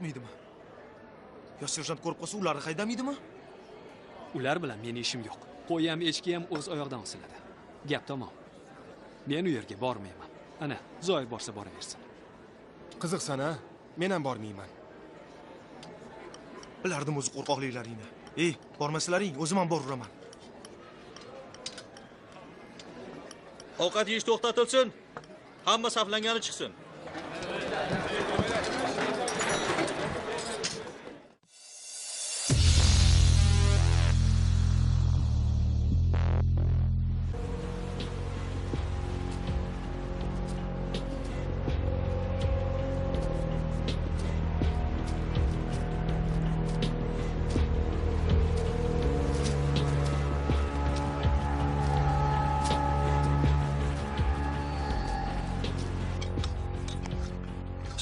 chiqmaydimi? Yo serjant ko'rib qolsa ularni haydamaydimi? Ular bilan meni ishim yo'q. Qo'y ham, echki ham o'z oyoqdan osiladi. Gap tamom. Men u yerga bormayman. Ana, Zoir borsa boraversin. Qiziqsan-a? Men ham bormayman. Bilardim o'z qo'rqoqliklaringni. Bormasalaring, o'zim ham boraveraman. Ovqat yeyish to'xtatilsin. Hamma saflangani chiqsin.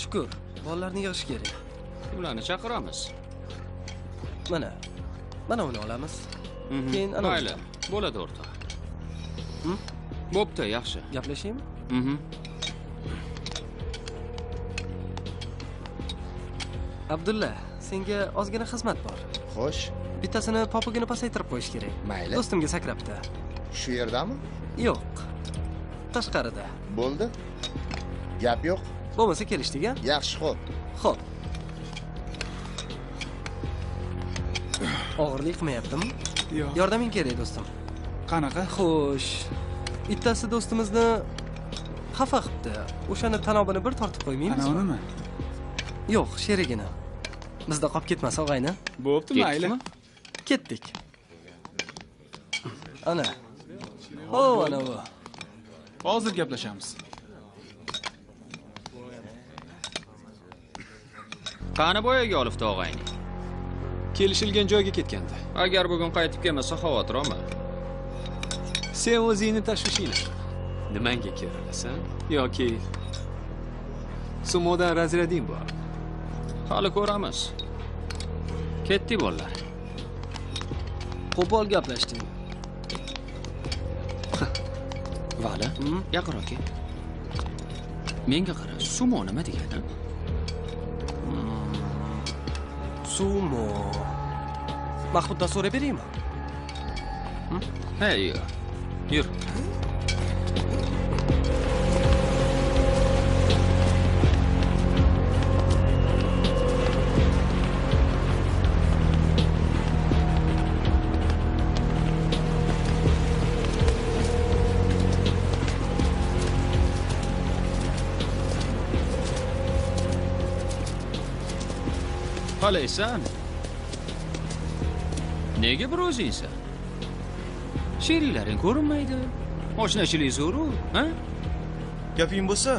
Shukur, bolalarni yig'ish kerak. Ularni chaqiramiz. Mana uni olamiz. Keyin ana mayli, bo'ladi o'rtoq. Bo'pti, yaxshi. Gaplashaymi? Abdulla, senga ozgina xizmat bor. Xo'sh, bittasini popugini pasaytirib qo'yish kerak. Mayli. Do'stimga sakrabdi. Shu yerdami? Yo'q. Tashqarida. Bo'ldi. Gap yo'q. Bo'lmasa kelishdik a? Yaxshi, xo'p. Og'irlik qilmayaptimi? Yo'q. Yordaming kerak, do'stim. Qanaqa? Xo'sh. Bittasi do'stimizni xafa qilibdi. O'shani tanobini bir tortib qo'ymaymizmi? Ana unimi? Yo'q, sherigini. Bizda qolib ketmas, og'ayni. Bo'pti, mayli. Ketdik. Ana. Ana bu. Hozir gaplashamiz. Qani boyaga olibdi og'ayni? Kelishilgan joyga ketgandi. Agar bugun qaytib kelmasa xavotir olma. Sen o'zingni tashvishinglar. Nimanga kerasan yoki sumodan razryading bor? Hali ko'ramiz. Ketdik bolalar. Qo'pol gaplashding. Vali, yaqinroq kel. Menga qara, sumo nima degani? Sumo. Mahmuddan so'rab beraymi? Hey, yur. Qalaysan? Nega bir o'zingsan? Sheriklaring ko'rinmaydi. Oshnachilik zo'ru, ha? Gaping bo'lsa,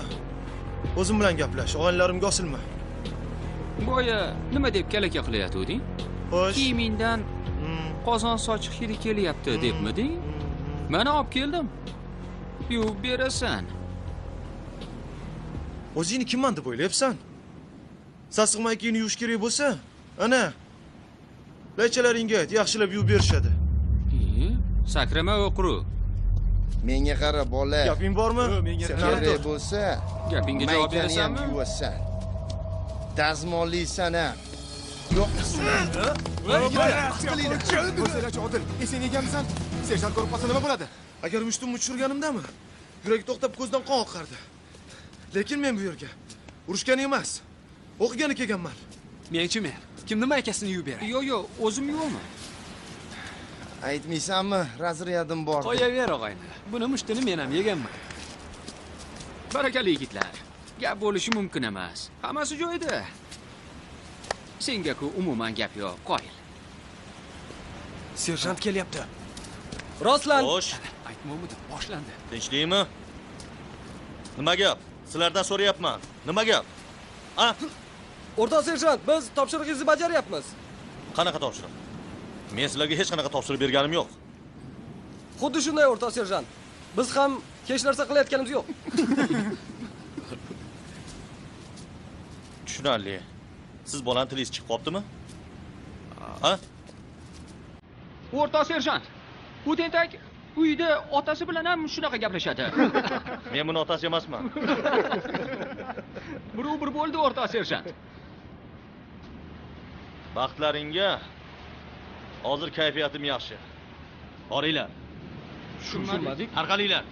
o'zim bilan gaplash, og'aylarimga osilma. Boya nima deb kalaka qilayotganding? Xo'sh. Kiyimingdan qozon sochiq hidi kelyapti debmiding? Mana olib keldim. Yuvib berasan. O'zingni kimman deb o'ylayapsan? Sassiq maykani yuvish kerak bo'lsa, ana laychalaringga yaxshilab yuvib berishadi. Sakrama o'qru. Menga qara, bola. Gaping bormi? Kerak bo'lsa, gapingga javob berasanmi? Yuvasan. Dazmollaysan a. Yo'q. Odil, esing egamsan? Serjant ko'rib qolsa nima bo'ladi? Agar mushtumni tushirganimdami? Yuragi to'xtab ko'zdan qon oqardi. Lekin men bu yerga urushgan emas, o'qigani kelganman. Men. Kimni maykasini yuvib beray? Yo'q, o'zim yuvaman. Aytmaysanmi, razryadim bor. Qo'yaver og'ayni. Buni mushtini men ham yeganman. Barakali yigitlar. Gap bo'lishi mumkin emas. Hammasi joyida. Senga-ku umuman gap yo'q, qo'yil. Serjant kelyapti. Rostlan. Xo'sh, Aytmoqmidim, boshlandi. Tinchlikmi? Nima gap? Sizlardan so'rayapman. Nima gap? O'rtoq serjant, biz topshirig'ingizni bajaryapmiz. Qanaqa topshiriq? Men sizlarga hech qanaqa topshiriq berganim yo'q. Xuddi shunday, o'rtoq serjant. Biz ham hech narsa qilayotganimiz yo'q. Tushunarli. Siz bolani tilingiz chiqib qoptimi? Ha? O'rtoq serjant, bu tentak uyda otasi bilan ham shunaqa gaplashadi. Men buni otasi emasman. Bir bo'ldi o'rtoq serjant. Baxtlaringga hozir kayfiyatim yaxshi. Boringlar. Tushunmadik. Tarqalinglar.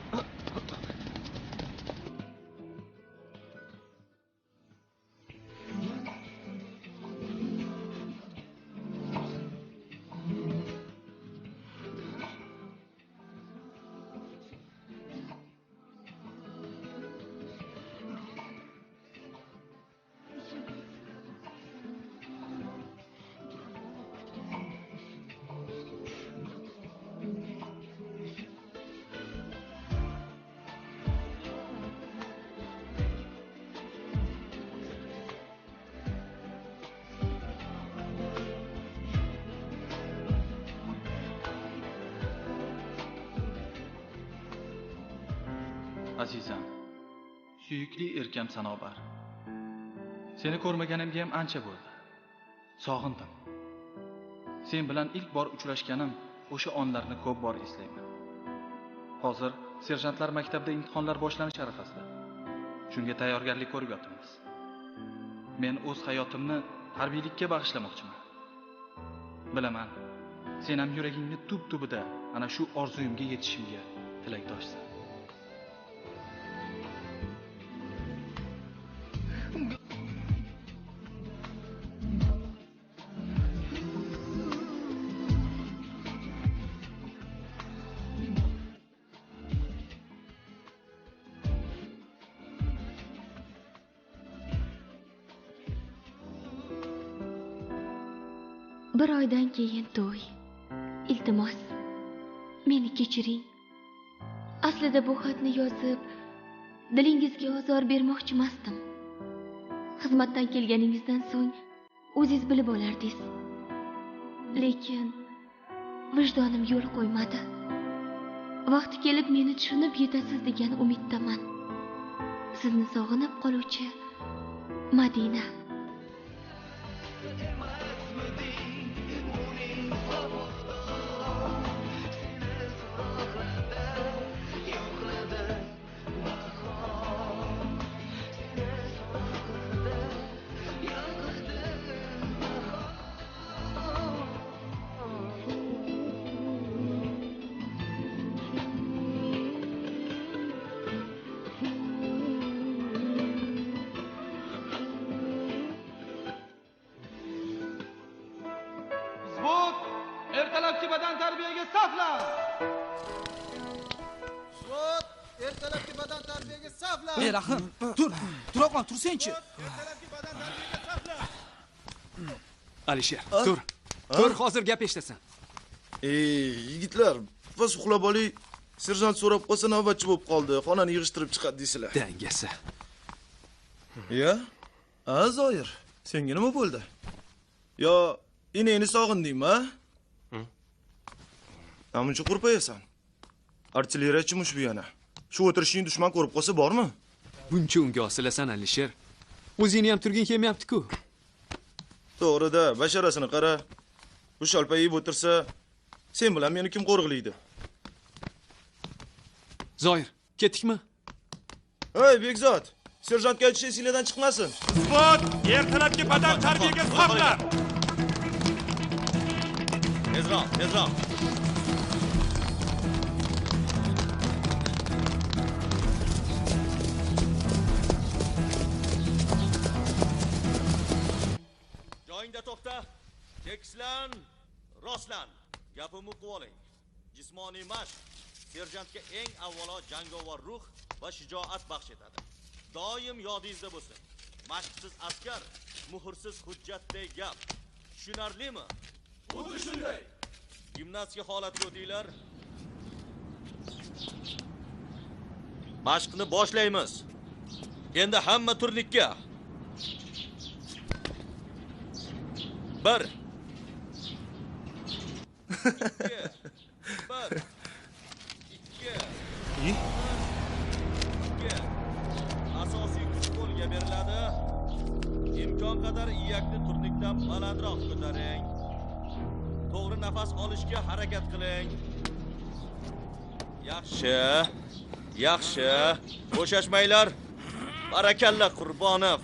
Azizam, suyukli erkam Sanobar. Seni ko'rmaganimga ham ancha bo'ldi. Sog'indim. Sen bilan ilk bor uchrashganim o'sha onlarni ko'p bor eslayman. Hozir serjantlar maktabida imtihonlar boshlanish arafasida. Shunga tayyorgarlik ko'rib yotibmiz. Men o'z hayotimni harbiylikka bag'ishlamoqchiman. Bilaman, sen ham yuragingni tub-tubida ana shu orzuyimga yetishimga tilakdoshsan. Bir oydan keyin to'y. Iltimos, meni kechiring. Aslida bu xatni yozib, dilingizga ozor bermoqchi emasdim. Xizmatdan kelganingizdan so'ng o'zingiz bilib olardingiz. Lekin vijdonim yo'l qo'ymadi. Vaqti kelib meni tushunib yetasiz degan umiddaman. Sizni sog'inib qoluvchi Madina. Ertalabki badan tarbiyaga saflan. Shot, ertalabki badan tarbiyaga saflan. Ey Rahim, tur. Turaqon, tursenchi. Ertalabki badan tarbiyaga saflan. Alisher, tur. Tur, hozir gap eshitasan. Yigitlar, biz uxlab oling. Serjant so'rab qolsa navbatchi bo'lib qoldi. Xonani yig'ishtirib chiqadi deysizlar. Dangasa. Ya? Zoir, senga nima bo'ldi? Yo, inangni sog'indingmi, ha? Namuncha qo'rqayasan. Artilleriyachimush bu yana. Shu o'tirishing dushman ko'rib qolsa bormi? Buncha unga osilasan, Alisher. O'zingni ham turging kelmayapti-ku. To'g'ri-da, basharasini qara. Bu shalpa yeb o'tirsa, sen bilan meni kim qo'rg'laydi? Zoir, ketdikmi? Hey, Bekzod, serjantga aytish esingizdan chiqmasin. Isbot, ertalabki badan tarbiyaga saflan. Tezroq, tezroq. Joyingda to'xta. Tekislan, rostlan. Gapimni o'qib oling. Jismoniy mashq serjantga eng avvalo jangovar ruh va shijoat baxsh etadi. Doim yodingizda bo'lsin. Mashqsiz askar, muhrsiz hujjatday gap. Tushunarlimi? Xuddi shunday. Gimnastika holatiga o'tinglar. Mashqni boshlaymiz. Endi hamma turnikka. 1 Asosiy kuch qo'lga beriladi. Imkon qadar iyakni turnikdan balandroq ko'taring. To'g'ri nafas olishga harakat qiling. Yaxshi. Yaxshi. Bo'shashmanglar. Barakalla Qurbonov.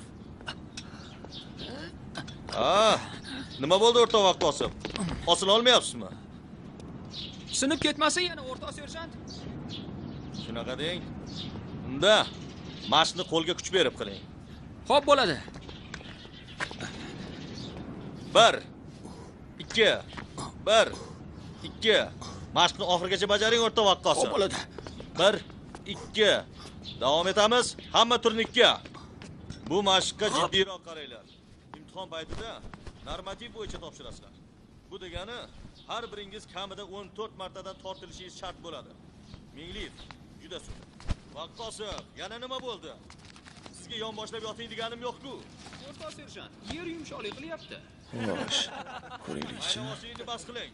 Nima bo'ldi o'rta vaqt bosib? Osila olmayapsizmi? Sinib ketmasin yana o'rta serjant. Shunaqa deng. Unda mashqni qo'lga kuch berib qiling. Xo'p bo'ladi. 1 2 1 2 Mashqni oxirigacha bajaring o'rta vaqt bosib. Xo'p bo'ladi. 1 2 Davom etamiz. Hamma turnikka. Bu mashqqa jiddiyroq qaranglar. Imtihon paytida normativ bo'yicha topshirasizlar. Bu degani har biringiz kamida 14 martadan tortilishingiz shart bo'ladi. Mingliyev, juda so'z. Vaqqosov, yana nima bo'ldi? Sizga yon boshlab yoting deganim yo'q-ku. O'rta serjant, yer yumshoqlik qilyapti. Xo'sh, ko'raylikchi. Ayni bas qiling.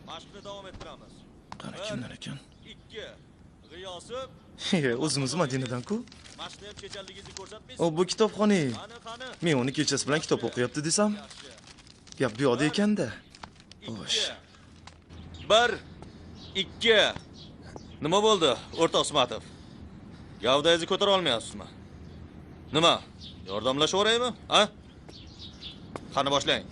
Mashqni davom ettiramiz. Qani kimlar ekan? 2 G'iyosov. O'zimiz Madinadan-ku. Mashqni ham kechalligingizni ko'rsatmaysiz. O, bu kitobxona. Qani. Men uni kechasi bilan kitob o'qiyapti desam, gap bu yoqda ekanda. Xo'sh. 1 2 Nima bo'ldi, o'rta Usmatov? Gavdangizni ko'tara olmayapsizmi? Nima? Yordamlashaveraymi, ha? Qani boshlang.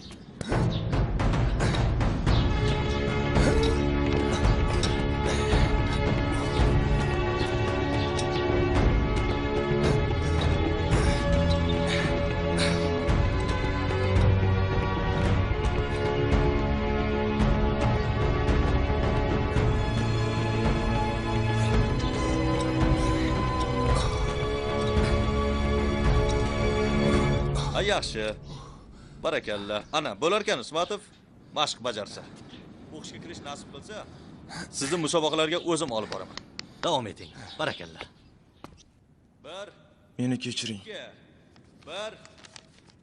Yaxshi. Barakalla. Ana, bo'larkan Usmatov mashq bajarsa. O'qishga kirish nasib qilsa, sizni musobaqalarga o'zim olib boraman. Davom eting. Barakalla. 1 Meni kechiring. 1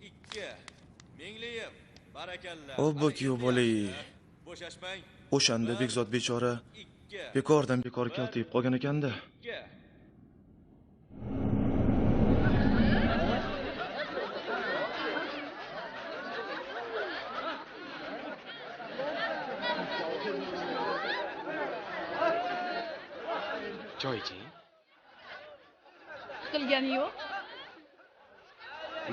2 Mingliyev. Barakalla. Obbo-ku bola. Bo'shashmang. O'shanda Bekzod bechora bekordan bekor kaltayib qolgan ekanda. Choy iching. Qilgani yo'q?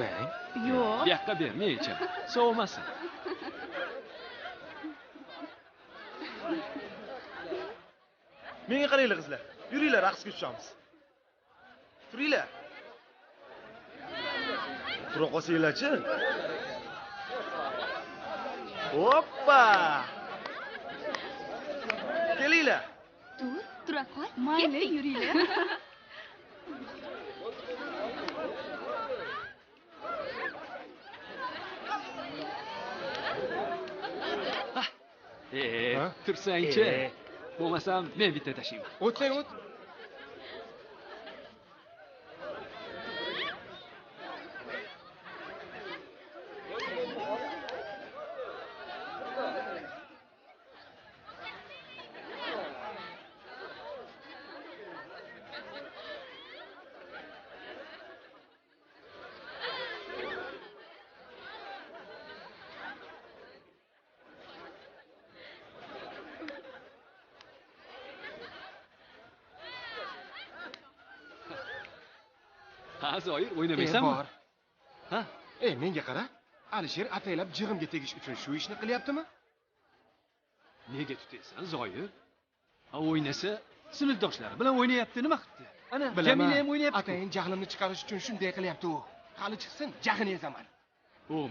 Mang. Yo'q. Bu yoqqa ber, men ichaman. Sovumasin. Menga qaranglar qizlar. Yuringlar, raqsga tushamiz. Turinglar. Tura qolsanglar-chi. Hoppa! Kelinglar. Tura qol. Mayli, yuringlar. Tursang-chi. Bo'lmasam men bitta tashiyman. O'tsang o't. Ha, Zoir, o'ynamaysanmi? Bor. Ha? Menga qara. Alisher ataylab jig'imga tegish uchun shu ishni qilyaptimi? Nega tutaysan, Zoir? O'ynasa, sinfdoshlari bilan o'ynayapti, nima qildi? Ana, Jamila ham o'ynayapti. Atayin jahlimni chiqarish uchun shunday qilyapti u. Hali chiqsin, jag'ini ezaman.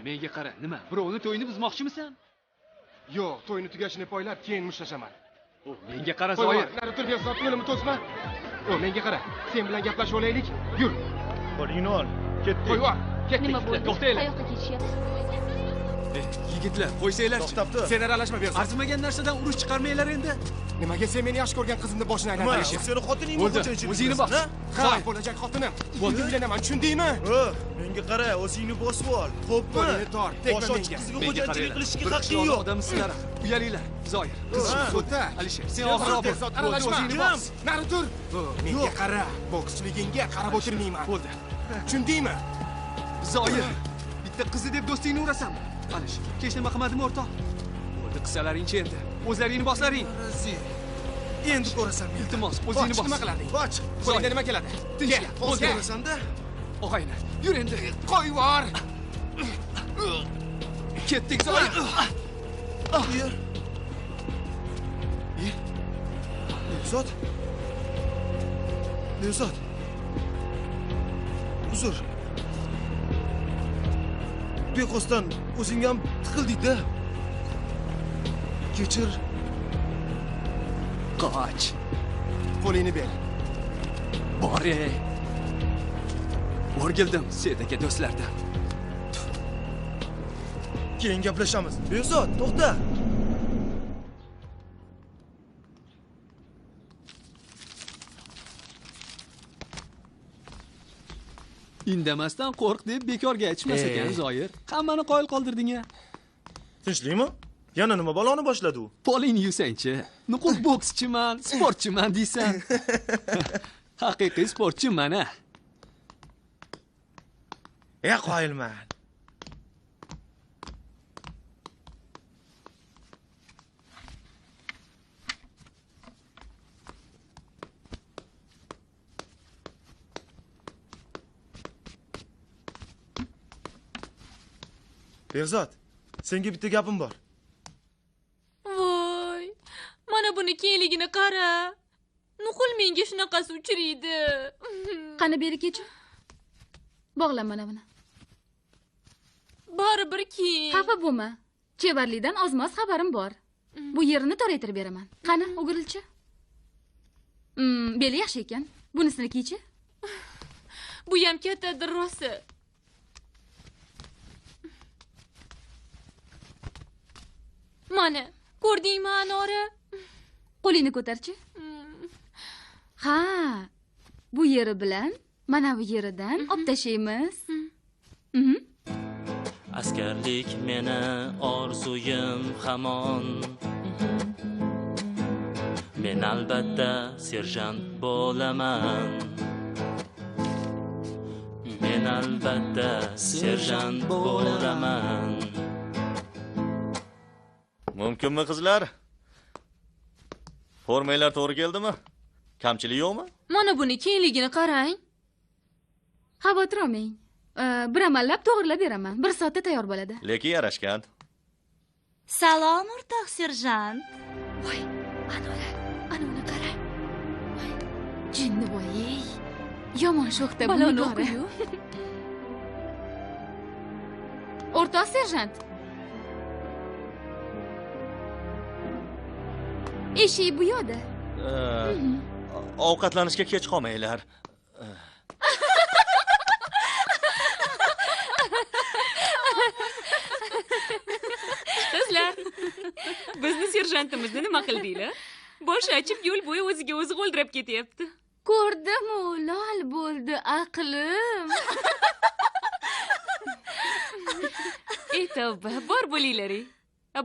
Menga qara, nima? Birovni to'yini buzmoqchimisan? Yo'q, to'yni tugashini poylab, keyin mushtlashaman. Menga qara, Zoir. Nari tur, Bekzod, yo'limni to'sma. Menga qara. Sen bilan gaplashib olaylik. Yur. Qo'lingni ol. Ketdik. Qo'y bor. Ketdik. Nima bo'ldi? To'xtanglar. Qayoqqa ketishyapti? Yigitlar, qo'ysanglar. To'xtabdi. Sen aralashma, Bekzod. Arzimagan narsadan urush chiqarmanglar endi. Nimaga sen meni yaxshi ko'rgan qizimni boshini aylantirishing? Seni xotiningmi Bo'ldi. O'zingni bos. Ha, bo'lajak xotinim. Uylanaman, tushundingmi? Menga qara, o'zingni bosib ol. Xo'pmi? Qo'lini tor, tegma Bosh menga. qizga xo'jachilik qilishga Bir haqqing qishloqni yo'q. odamsizlar. Uyalinglar. Zoir. O'ta. Alisher, sen oxirroq Bekzod, aralashma. o'zingni bos. Nari tur. Menga qara. Bokschiligingga qarab o'tirmayman. Bo'ldi. Tushundingmi? Zoir. Bitta qizi deb do'stingni urasanmi? Alisher, hech nima qilmadimi o'rtoq? Bo'ldi, qissalaring-chi endi. O'zlaringni boslaring. Endi ko'rasan. Iltimos, o'zingni bos. Nima qilading? Qoch. Qo'lingda nima keladi? Tinchla. Bo'ldi. Ko'rasan-da. Og'aylar, yur endi. Qo'y bor. Ketdik, Zoir. Yer. Nevzod. Nevzod. Uzr. Beqosdan o'zing ham tiqilding-da. Kechir. Qoch. Qo'lingni ber. Bor. O'rgildim Sedaka do'stlardan. Keyin gaplashamiz. Nevzod, to'xta. Indamasdan qo'rq deb bekorga aytishmas ekan, Zoir. Hammani qoyil qoldirding-a. Tinchlikmi? Yana nima baloni boshladi u? Polingni yusangchi. Nuqul bokschiman, sportchiman deysan. Haqiqiy sportchiman-a. Qoyilman. Berzod, senga bitta gapim bor. Voy, mana buni kengligini qara. Nuqul menga shunaqasi uchraydi. Qani beri kechi. Bog'la mana buni. Baribir keng. Xafa bo'lma. Chevarlikdan ozmoz xabarim bor. Bu yerini toraytirib beraman. Qani, o'girilchi. Beli yaxshi ekan. Bunisini kiychi. Bu ham kattadir rosti. Mana, ko'rdingmi Anora? Qo'lingni ko'tarchi. Ha, bu yeri bilan mana bu yeridan olib tashlaymiz. Askarlik meni orzuyim hamon. Men albatta serjant bo'laman. Men albatta serjant bo'laman. Mumkinmi qizlar? Formanglar to'g'ri keldimi? Kamchilik yo'qmi? Mana buni kengligini qarang. Xavotir olmang. Bir amallab to'g'rilab beraman. 1 soatda tayyor bo'ladi. Lekin yarashgan. Salom o'rtoq serjant. Voy, ana uni qara. Voy, jinni voy. Yomon sho'xta bu o'qiyu. O'rtoq serjant. Eshik bu yoqda. Ovqatlanishga kech qolmanglar. Qizlar, bizni serjantimizni nima qildinglar? Bosh ochib yo'l bo'yi o'ziga o'zi g'o'ldirab ketyapti. Ko'rdim-u, lol bo'ldi aqlim. Ey tavba, bor bo'linglar.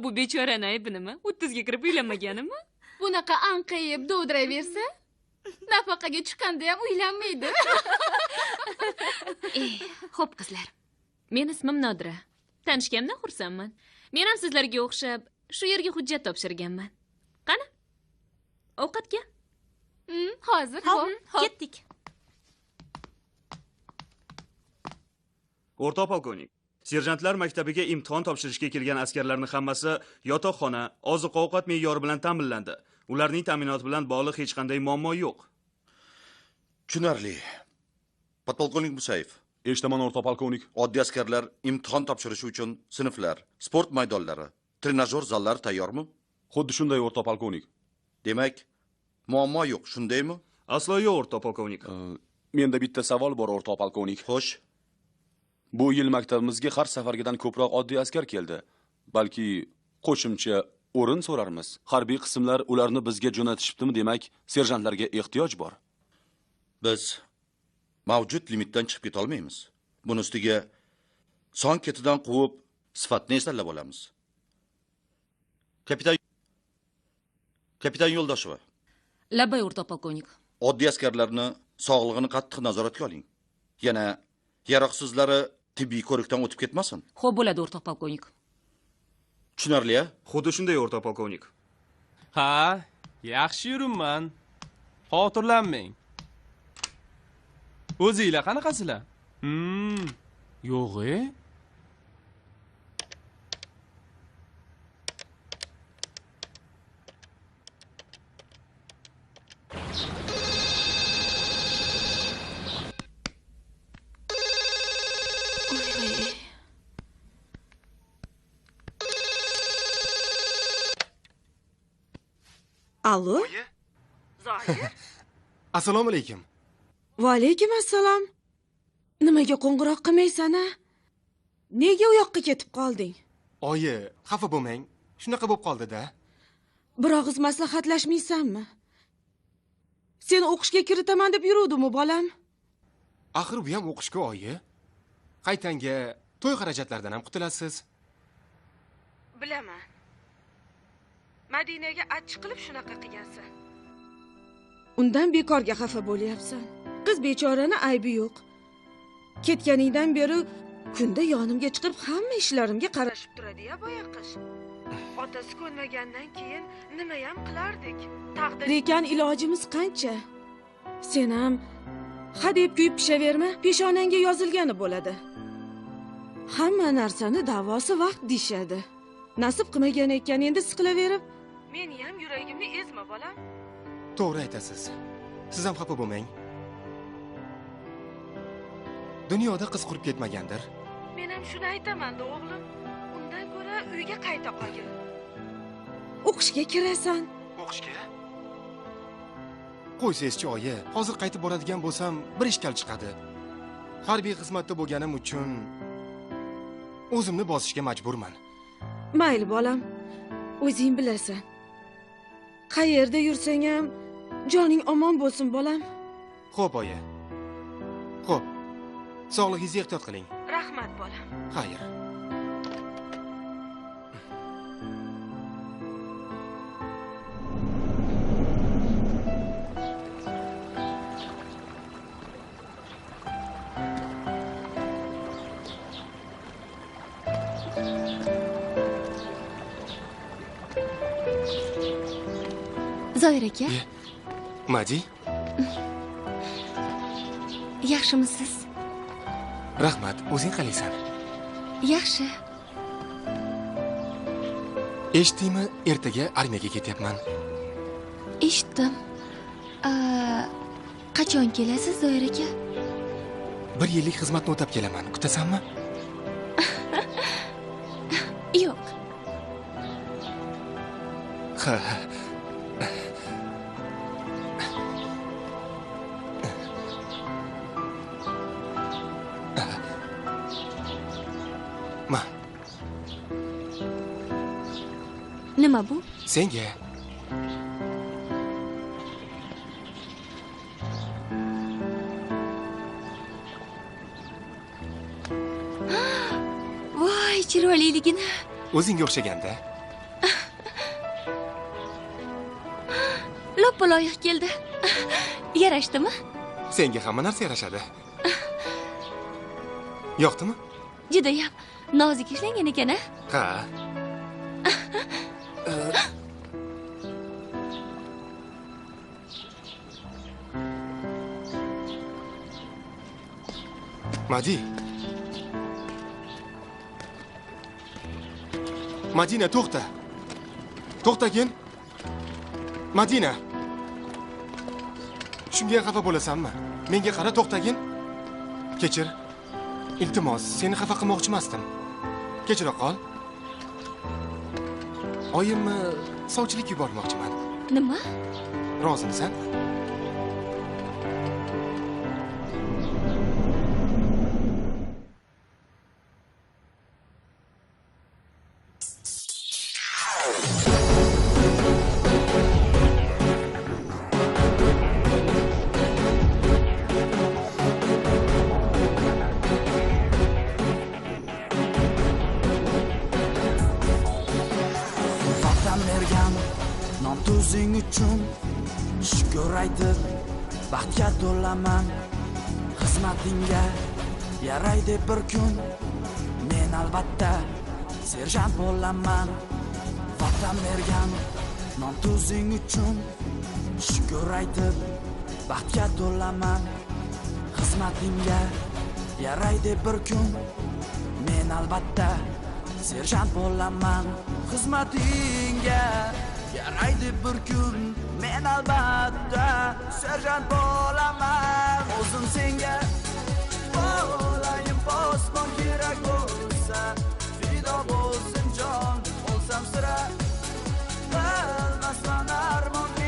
Bu bechorani aybi nima? 30 ga kirib uylanmaganimi? Bunaqa anqayib dovdirayversa, nafaqaga chiqqanda ham uylanmaydi. Xo'p qizlar. Men ismim Nodira. Tanishganimdan xursandman. Men ham sizlarga o'xshab shu yerga hujjat topshirganman. Qani? Ovqatga? Hozir, ketdik. O'rtoq polkovnik, serjantlar maktabiga imtihon topshirishga kelgan askarlarning hammasi yotoqxona, oziq-ovqat me'yori bilan ta'minlandi. Ularning ta'minoti bilan bog'liq hech qanday muammo yo'q. Tushunarli. Podpolkovnik Musayev. Eshitaman o'rtoq polkovnik. Oddiy askarlar imtihon topshirishi uchun sinflar, sport maydonlari, trenajyor zallari tayyormi? Xuddi shunday o'rtoq polkovnik. Demak, muammo yo'q, shundaymi? Aslo yo'q o'rtoq polkovnik. Menda bitta savol bor o'rtoq polkovnik. Xo'sh. Bu yil maktabimizga har safargidan ko'proq oddiy askar keldi. Balki qo'shimcha o'rin so'rarmiz. Harbiy qismlar ularni bizga jo'natishibdimi, demak, serjantlarga ehtiyoj bor. Biz mavjud limitdan chiqib keta olmaymiz. Buni ustiga son ketidan quvib, sifatni esallab olamiz. Kapitan Yo'ldosheva. Labay o'rtoq polkovnik. Oddiy askarlarni sog'lig'ini qattiq nazoratga oling. Yana yaroqsizlari tibbiy ko'rikdan o'tib ketmasin. Xo'p bo'ladi o'rtoq polkovnik. Tushunarli-a? Xuddi shunday o'rtoq polkovnik. Ha, yaxshi yuribman. Xotirlanmang. O'zinglar qanaqasizlar? Yo'q-e? Allo? Zoir? Assalomu alaykum. Va alaykum assalom. Nimaga qo'ng'iroq qilmaysan-a? Nega u yoqqa ketib qolding? Oyi, xafa bo'lmang. Shunaqa bo'lib qoldi-da. Bir og'iz maslahatlashmaysanmi? Seni o'qishga kiritaman deb yuruvdim-u, bolam. Axir bu ham o'qishga oyi. Qaytanga to'y xarajatlaridan ham qutulasiz. Bilaman. Madinaga achchiq qilib shunaqa qilgansan. Undan bekorga xafa bo'lyapsan. Qiz bechorani aybi yo'q. Ketganingdan beri kunda yonimga chiqib hamma ishlarimga qarashib turadi-ya boyaqish. Otasi ko'nmagandan keyin nima ham qilardik? Taqdir ekan ilojimiz qancha? Sen ham ha deb kuyib pishaverma, peshonangga yozilgani bo'ladi. Hamma narsani davosi vaqt deyshadi. Nasib qilmagan ekan endi siqilaverib, meni ham yuragimni ezma, bolam. To'g'ri aytasiz. Siz ham xafa bo'lmang. Dunyoda qiz qurib ketmagandir. Men ham shuni aytaman-da, o'g'lim. Undan ko'ra uyga qayta qolgin. O'qishga kirasan. O'qishga? Qo'ysangizchi oyi, hozir qaytib boradigan bo'lsam, bir ishkal chiqadi. Harbiy xizmatda bo'lganim uchun o'zimni bosishga majburman. Mayli bolam. O'zing bilasan. Qayerda yursang ham joning omon bo'lsin, bolam. Xo'p, oyi. Xo'p. Sog'lig'ingizga ehtiyot qiling. Rahmat, bolam. Xayr. Zoir aka. Madi? Yaxshimisiz? Rahmat, o'zing qalaysan? Yaxshi. Eshitdingmi, ertaga armiyaga ketyapman. Eshitdim. Qachon kelasiz, Zoir aka? 1 yillik xizmatni o'tab kelaman. Kutasanmi? Yo'q. Ha. Nima bu? Senga. Voy, chiroyliligini. O'zingga o'xshaganda. Loppa loyiq keldi. Yarashdimi? Senga hamma narsa yarashadi. Yoqdimi? Judayam nozik ishlangan ekan-a? Ha. Madi. Madina, to'xta. To'xtagin. Madina. Shunga xafa bo'lasanmi? Menga qara, to'xtagin. Kechir. Iltimos, seni xafa qilmoqchi emasdim. Kechira qol. Oyimni sovchilik yubormoqchiman. Nima? Rozimisan? Tuzing uchun shukr aytib baxtga to'laman. Xizmatingga yaraydi bir kun. Men albatta serjant bo'laman. Vatan bergan non tuzing uchun shukr aytib baxtga to'laman. Xizmatingga yaraydi bir kun. Men albatta serjant bo'laman. Xizmatingga yaraydi bir kun, men albatta serjant bo'laman. O'zim senga bo'layim, posbon kerak bo'lsa, fido bo'lsin jon, o'lsam sira bilmasman armonga.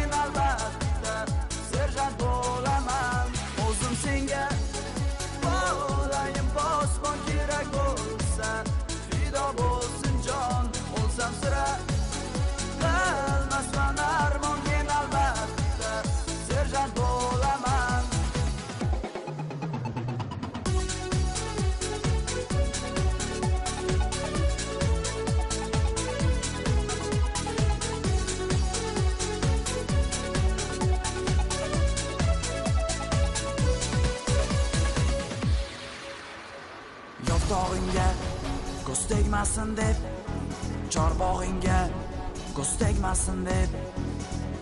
tuprog'ingga ko'z tegmasin deb, chorbog'ingga ko'z tegmasin deb,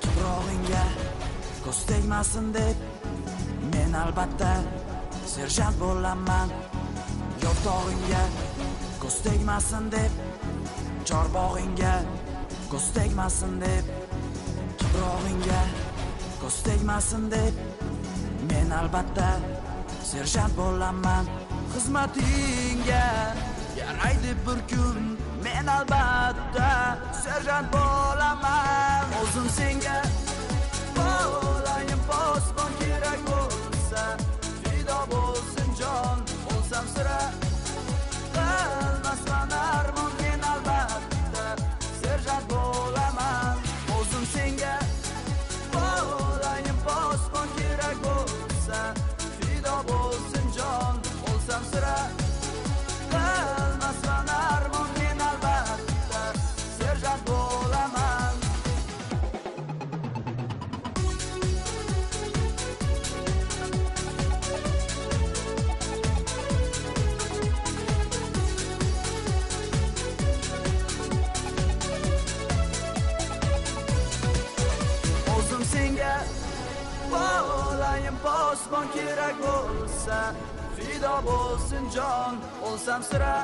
tuprog'ingga ko'z tegmasin deb, men albatta serjant bo'laman. Yo'rtog'ingga ko'z tegmasin deb, chorbog'ingga ko'z tegmasin deb, tuprog'ingga ko'z tegmasin deb, men albatta serjant bo'laman. Xizmatingga yaraydi bir kun, men albatta serjant bo'laman. O'zim senga bo'layin posbon, kerak bo'lsa fido bo'lsin jon, bo'lsam sira qilmasman armon, men albatta serjant bo'laman. O'zim senga bo'layin posbon, kerak bo'lsa fido bo'lsin jon, bo'lsam sira qilmasman armon, men albatta serjant bo'laman. O'zim senga bo'layin posbon, kerak bo'lsa fido bo'lsin jon, bo'lsam sira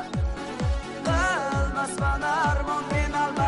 qilmasman armon, men albatta